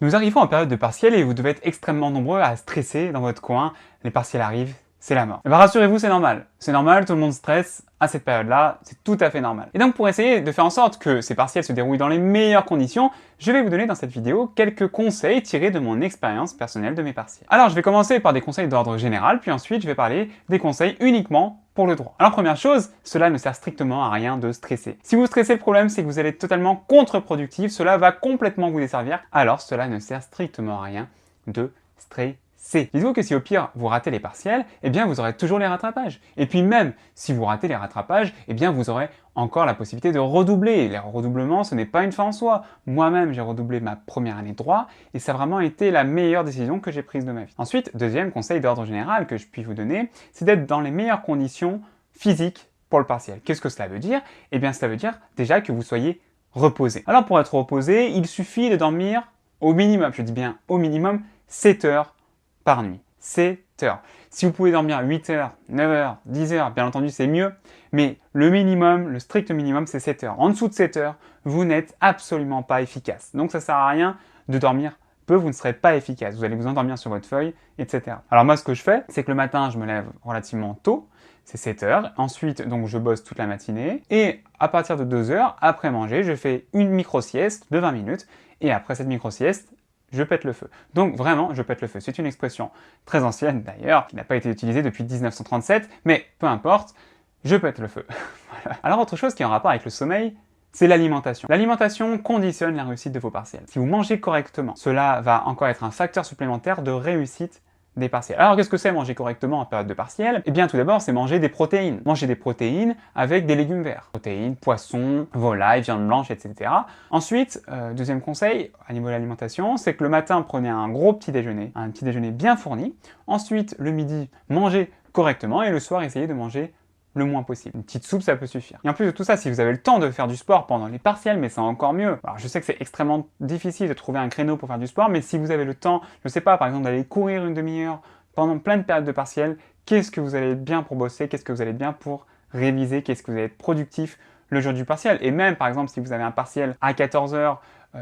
Nous arrivons en période de partiel et vous devez être extrêmement nombreux à stresser dans votre coin. Les partiels arrivent, c'est la mort. Et rassurez-vous, c'est normal. C'est normal, tout le monde stresse à cette période-là, c'est tout à fait normal. Et donc pour essayer de faire en sorte que ces partiels se déroulent dans les meilleures conditions, je vais vous donner dans cette vidéo quelques conseils tirés de mon expérience personnelle de mes partiels. Alors je vais commencer par des conseils d'ordre général, puis ensuite je vais parler des conseils uniquement pour le droit. Alors première chose, cela ne sert strictement à rien de stresser. Si vous stressez, le problème c'est que vous allez être totalement contre-productif, cela va complètement vous desservir, alors cela ne sert strictement à rien de stresser. Dites-vous que si au pire vous ratez les partiels, eh bien vous aurez toujours les rattrapages. Et puis même si vous ratez les rattrapages, eh bien vous aurez encore la possibilité de redoubler. Les redoublements, ce n'est pas une fin en soi. Moi-même, j'ai redoublé ma première année de droit et ça a vraiment été la meilleure décision que j'ai prise de ma vie. Ensuite, deuxième conseil d'ordre général que je puis vous donner, c'est d'être dans les meilleures conditions physiques pour le partiel. Qu'est-ce que cela veut dire? Eh bien cela veut dire déjà que vous soyez reposé. Alors pour être reposé, il suffit de dormir au minimum, je dis bien au minimum, 7 heures par nuit. 7 heures. Si vous pouvez dormir 8 heures, 9 heures, 10 heures, bien entendu c'est mieux, mais le minimum, le strict minimum c'est 7 heures. En dessous de 7 heures, vous n'êtes absolument pas efficace. Donc ça sert à rien de dormir peu, vous ne serez pas efficace. Vous allez vous endormir sur votre feuille, etc. Alors moi ce que je fais, c'est que le matin je me lève relativement tôt, c'est 7 heures. Ensuite, donc je bosse toute la matinée. Et à partir de 2 heures, après manger, je fais une micro-sieste de 20 minutes. Et après cette micro-sieste, je pète le feu. Donc vraiment, je pète le feu. C'est une expression très ancienne d'ailleurs, qui n'a pas été utilisée depuis 1937, mais peu importe, je pète le feu. Voilà. Alors autre chose qui est en rapport avec le sommeil, c'est l'alimentation. L'alimentation conditionne la réussite de vos partiels. Si vous mangez correctement, cela va encore être un facteur supplémentaire de réussite des partiels. Alors qu'est-ce que c'est manger correctement en période de partiel? Eh bien tout d'abord c'est manger des protéines. Manger des protéines avec des légumes verts. Protéines, poissons, volailles, viande blanche, etc. Ensuite, deuxième conseil à niveau de l'alimentation, c'est que le matin prenez un gros petit déjeuner, un petit déjeuner bien fourni. Ensuite le midi mangez correctement et le soir essayez de manger le moins possible. Une petite soupe, ça peut suffire. Et en plus de tout ça, si vous avez le temps de faire du sport pendant les partiels, mais c'est encore mieux. Alors je sais que c'est extrêmement difficile de trouver un créneau pour faire du sport, mais si vous avez le temps, je sais pas, par exemple d'aller courir une demi-heure pendant plein de périodes de partiels, qu'est-ce que vous allez être bien pour bosser, qu'est-ce que vous allez être bien pour réviser, qu'est-ce que vous allez être productif le jour du partiel. Et même par exemple si vous avez un partiel à 14 h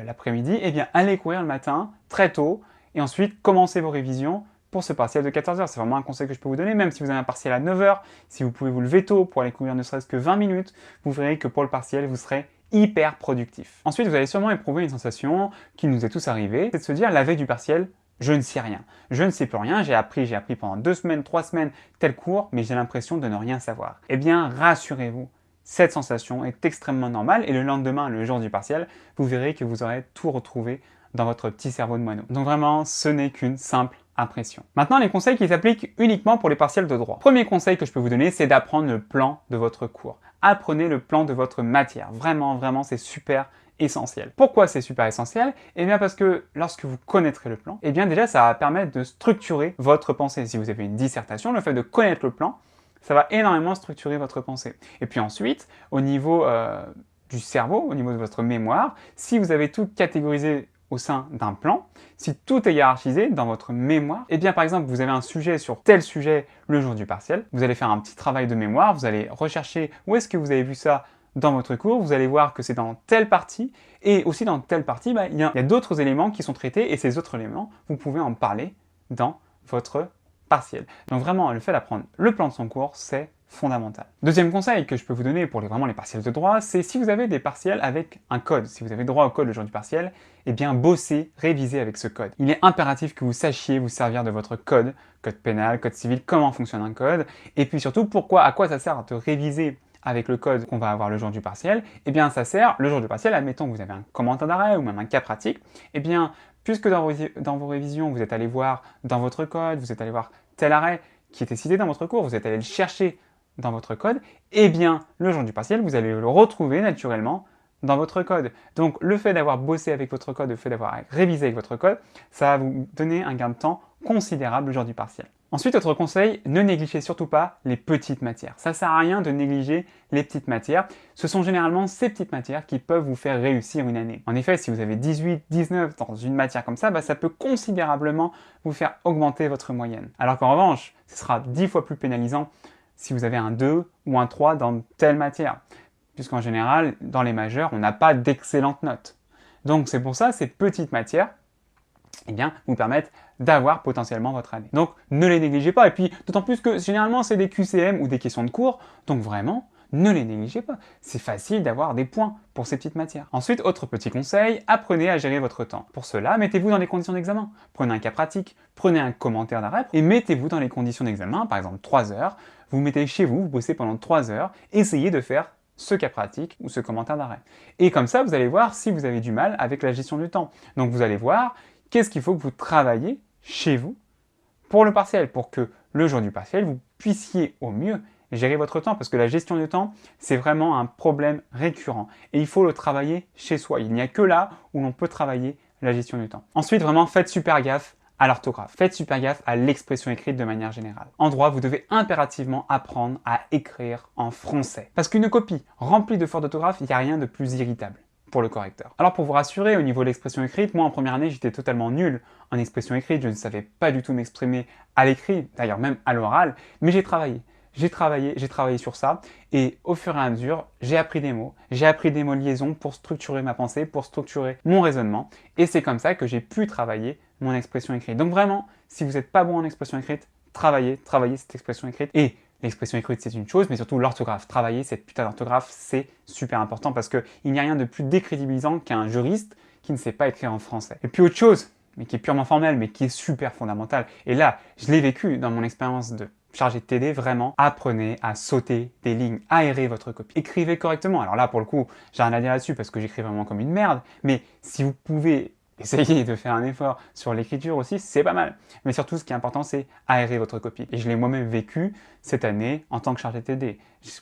l'après-midi, eh bien allez courir le matin très tôt et ensuite commencez vos révisions pour ce partiel de 14 heures. C'est vraiment un conseil que je peux vous donner, même si vous avez un partiel à 9 heures, si vous pouvez vous lever tôt pour aller courir ne serait-ce que 20 minutes, vous verrez que pour le partiel, vous serez hyper productif. Ensuite, vous allez sûrement éprouver une sensation qui nous est tous arrivée, c'est de se dire la veille du partiel, je ne sais rien. Je ne sais plus rien, j'ai appris pendant 2 semaines, 3 semaines tel cours, mais j'ai l'impression de ne rien savoir. Eh bien, rassurez-vous, cette sensation est extrêmement normale et le lendemain, le jour du partiel, vous verrez que vous aurez tout retrouvé dans votre petit cerveau de moineau. Donc vraiment, ce n'est qu'une simple impression. Maintenant, les conseils qui s'appliquent uniquement pour les partiels de droit. Premier conseil que je peux vous donner, c'est d'apprendre le plan de votre cours. Apprenez le plan de votre matière. Vraiment, vraiment, c'est super essentiel. Pourquoi c'est super essentiel? Eh bien parce que lorsque vous connaîtrez le plan, eh bien déjà ça va permettre de structurer votre pensée. Si vous avez une dissertation, le fait de connaître le plan, ça va énormément structurer votre pensée. Et puis ensuite, au niveau du cerveau, au niveau de votre mémoire, si vous avez tout catégorisé au sein d'un plan, si tout est hiérarchisé dans votre mémoire, et bien par exemple vous avez un sujet sur tel sujet le jour du partiel, vous allez faire un petit travail de mémoire, vous allez rechercher où est-ce que vous avez vu ça dans votre cours, vous allez voir que c'est dans telle partie, et aussi dans telle partie, il y a d'autres éléments qui sont traités, et ces autres éléments, vous pouvez en parler dans votre partiel. Donc vraiment, le fait d'apprendre le plan de son cours, c'est fondamental. Deuxième conseil que je peux vous donner pour vraiment les partiels de droit, c'est si vous avez des partiels avec un code, si vous avez droit au code le jour du partiel, eh bien bossez, révisez avec ce code. Il est impératif que vous sachiez vous servir de votre code pénal, code civil, comment fonctionne un code, et puis surtout à quoi ça sert de réviser avec le code qu'on va avoir le jour du partiel. Eh bien ça sert, le jour du partiel, admettons que vous avez un commentaire d'arrêt ou même un cas pratique, eh bien puisque dans vos révisions, vous êtes allé voir dans votre code, vous êtes allé voir tel arrêt qui était cité dans votre cours, vous êtes allé le chercher dans votre code, eh bien, le jour du partiel, vous allez le retrouver naturellement dans votre code. Donc, le fait d'avoir bossé avec votre code, le fait d'avoir révisé avec votre code, ça va vous donner un gain de temps considérable le jour du partiel. Ensuite, autre conseil, ne négligez surtout pas les petites matières. Ça sert à rien de négliger les petites matières. Ce sont généralement ces petites matières qui peuvent vous faire réussir une année. En effet, si vous avez 18, 19 dans une matière comme ça, ça peut considérablement vous faire augmenter votre moyenne. Alors qu'en revanche, ce sera 10 fois plus pénalisant si vous avez un 2 ou un 3 dans telle matière. Puisqu'en général, dans les majeures, on n'a pas d'excellentes notes. Donc c'est pour ça, ces petites matières, eh bien, vous permettent d'avoir potentiellement votre année. Donc, ne les négligez pas. Et puis, d'autant plus que généralement, c'est des QCM ou des questions de cours. Donc, vraiment, ne les négligez pas. C'est facile d'avoir des points pour ces petites matières. Ensuite, autre petit conseil, apprenez à gérer votre temps. Pour cela, mettez-vous dans les conditions d'examen. Prenez un cas pratique, prenez un commentaire d'arrêt et mettez-vous dans les conditions d'examen, par exemple 3 heures. Vous mettez chez vous, vous bossez pendant 3 heures, essayez de faire ce cas pratique ou ce commentaire d'arrêt. Et comme ça, vous allez voir si vous avez du mal avec la gestion du temps. Donc vous allez voir qu'est-ce qu'il faut que vous travaillez chez vous pour le partiel, pour que le jour du partiel, vous puissiez au mieux gérer votre temps, parce que la gestion du temps, c'est vraiment un problème récurrent. Et il faut le travailler chez soi. Il n'y a que là où l'on peut travailler la gestion du temps. Ensuite, vraiment, faites super gaffe à l'orthographe. Faites super gaffe à l'expression écrite de manière générale. En droit, vous devez impérativement apprendre à écrire en français. Parce qu'une copie remplie de fautes d'orthographe, il n'y a rien de plus irritable pour le correcteur. Alors pour vous rassurer, au niveau de l'expression écrite, moi en première année, j'étais totalement nul en expression écrite. Je ne savais pas du tout m'exprimer à l'écrit, d'ailleurs même à l'oral, mais j'ai travaillé. J'ai travaillé sur ça, et au fur et à mesure, j'ai appris des mots de liaison pour structurer ma pensée, pour structurer mon raisonnement, et c'est comme ça que j'ai pu travailler mon expression écrite. Donc vraiment, si vous n'êtes pas bon en expression écrite, travaillez cette expression écrite. Et l'expression écrite, c'est une chose, mais surtout l'orthographe. Travailler cette putain d'orthographe, c'est super important, parce qu'il n'y a rien de plus décrédibilisant qu'un juriste qui ne sait pas écrire en français. Et puis autre chose, mais qui est purement formelle, mais qui est super fondamentale, et là, je l'ai vécu dans mon expérience de chargé de TD, vraiment, apprenez à sauter des lignes, aérez votre copie. Écrivez correctement. Alors là, pour le coup, j'ai rien à dire là-dessus parce que j'écris vraiment comme une merde, mais si vous pouvez essayer de faire un effort sur l'écriture aussi, c'est pas mal. Mais surtout, ce qui est important, c'est aérer votre copie. Et je l'ai moi-même vécu cette année en tant que chargé de TD.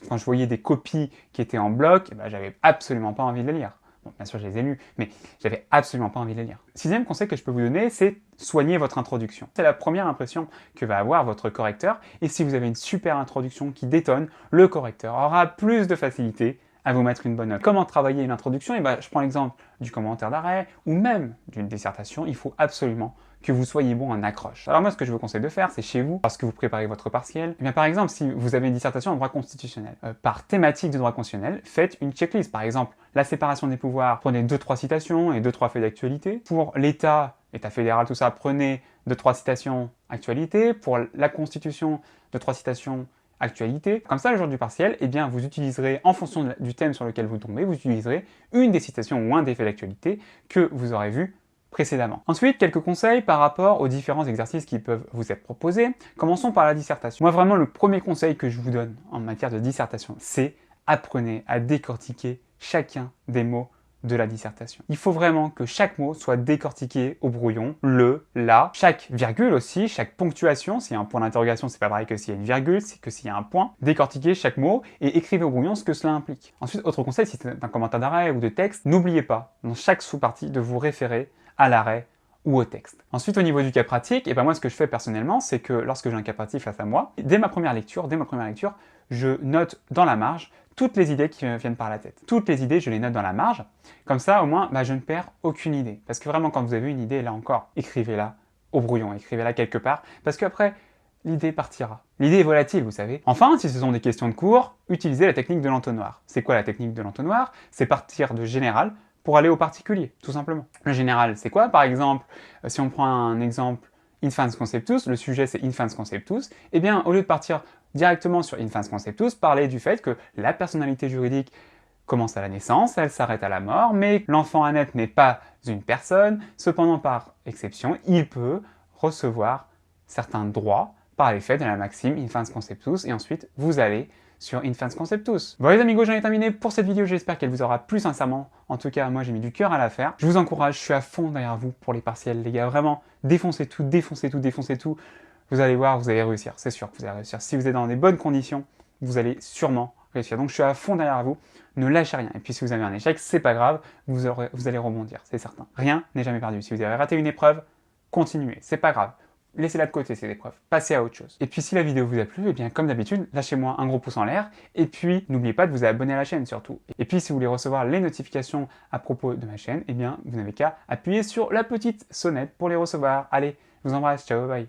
Quand je voyais des copies qui étaient en bloc, eh ben, j'avais absolument pas envie de les lire. Bon, bien sûr, je les ai lus, mais j'avais absolument pas envie de les lire. Sixième conseil que je peux vous donner, c'est soigner votre introduction. C'est la première impression que va avoir votre correcteur, et si vous avez une super introduction qui détonne, le correcteur aura plus de facilité à vous mettre une bonne note. Comment travailler une introduction? Je prends l'exemple du commentaire d'arrêt, ou même d'une dissertation, il faut absolument que vous soyez bon en accroche. Alors moi, ce que je vous conseille de faire, c'est chez vous, lorsque vous préparez votre partiel, eh bien, par exemple, si vous avez une dissertation en droit constitutionnel, par thématique de droit constitutionnel, faites une checklist. Par exemple, la séparation des pouvoirs, prenez 2-3 citations et 2-3 faits d'actualité. Pour l'État, État fédéral, tout ça, prenez 2-3 citations actualité. Pour la Constitution, 2-3 citations actualité. Comme ça, le jour du partiel, eh bien, vous utiliserez, en fonction du thème sur lequel vous tombez, vous utiliserez une des citations ou un des faits d'actualité que vous aurez vu précédemment. Ensuite, quelques conseils par rapport aux différents exercices qui peuvent vous être proposés. Commençons par la dissertation. Moi, vraiment, le premier conseil que je vous donne en matière de dissertation, c'est apprenez à décortiquer chacun des mots de la dissertation. Il faut vraiment que chaque mot soit décortiqué au brouillon, le, la, chaque virgule aussi, chaque ponctuation, s'il y a un point d'interrogation, c'est pas pareil que s'il y a une virgule, c'est que s'il y a un point, décortiquez chaque mot et écrivez au brouillon ce que cela implique. Ensuite, autre conseil, si c'est un commentaire d'arrêt ou de texte, n'oubliez pas, dans chaque sous-partie, de vous référer à l'arrêt ou au texte. Ensuite, au niveau du cas pratique, et ben moi, ce que je fais personnellement, c'est que lorsque j'ai un cas pratique face à moi, dès ma première lecture, je note dans la marge toutes les idées qui me viennent par la tête. Toutes les idées, je les note dans la marge. Comme ça, au moins, je ne perds aucune idée. Parce que vraiment, quand vous avez une idée, là encore, écrivez-la au brouillon, écrivez-la quelque part, parce qu'après, l'idée partira. L'idée est volatile, vous savez. Enfin, si ce sont des questions de cours, utilisez la technique de l'entonnoir. C'est quoi la technique de l'entonnoir? C'est partir de général pour aller au particulier, tout simplement. Le général, c'est quoi? Par exemple, si on prend un exemple Infans Conceptus, le sujet c'est Infans Conceptus, eh bien, au lieu de partir directement sur Infans Conceptus, parler du fait que la personnalité juridique commence à la naissance, elle s'arrête à la mort, mais l'enfant à naître n'est pas une personne, cependant par exception, il peut recevoir certains droits par l'effet de la maxime Infans Conceptus, et ensuite vous allez sur Infans Conceptus. Bon les amigos, j'en ai terminé pour cette vidéo, j'espère qu'elle vous aura plu sincèrement. En tout cas, moi j'ai mis du cœur à la faire. Je vous encourage, je suis à fond derrière vous pour les partiels, les gars, vraiment, défoncez tout, défoncez tout, défoncez tout. Vous allez voir, vous allez réussir, c'est sûr que vous allez réussir. Si vous êtes dans des bonnes conditions, vous allez sûrement réussir. Donc je suis à fond derrière vous, ne lâchez rien. Et puis si vous avez un échec, c'est pas grave, vous allez rebondir, c'est certain. Rien n'est jamais perdu. Si vous avez raté une épreuve, continuez, c'est pas grave. Laissez-la de côté, ces épreuves. Passez à autre chose. Et puis si la vidéo vous a plu, eh bien comme d'habitude, lâchez-moi un gros pouce en l'air. Et puis n'oubliez pas de vous abonner à la chaîne surtout. Et puis si vous voulez recevoir les notifications à propos de ma chaîne, eh bien vous n'avez qu'à appuyer sur la petite sonnette pour les recevoir. Allez, je vous embrasse, ciao, bye.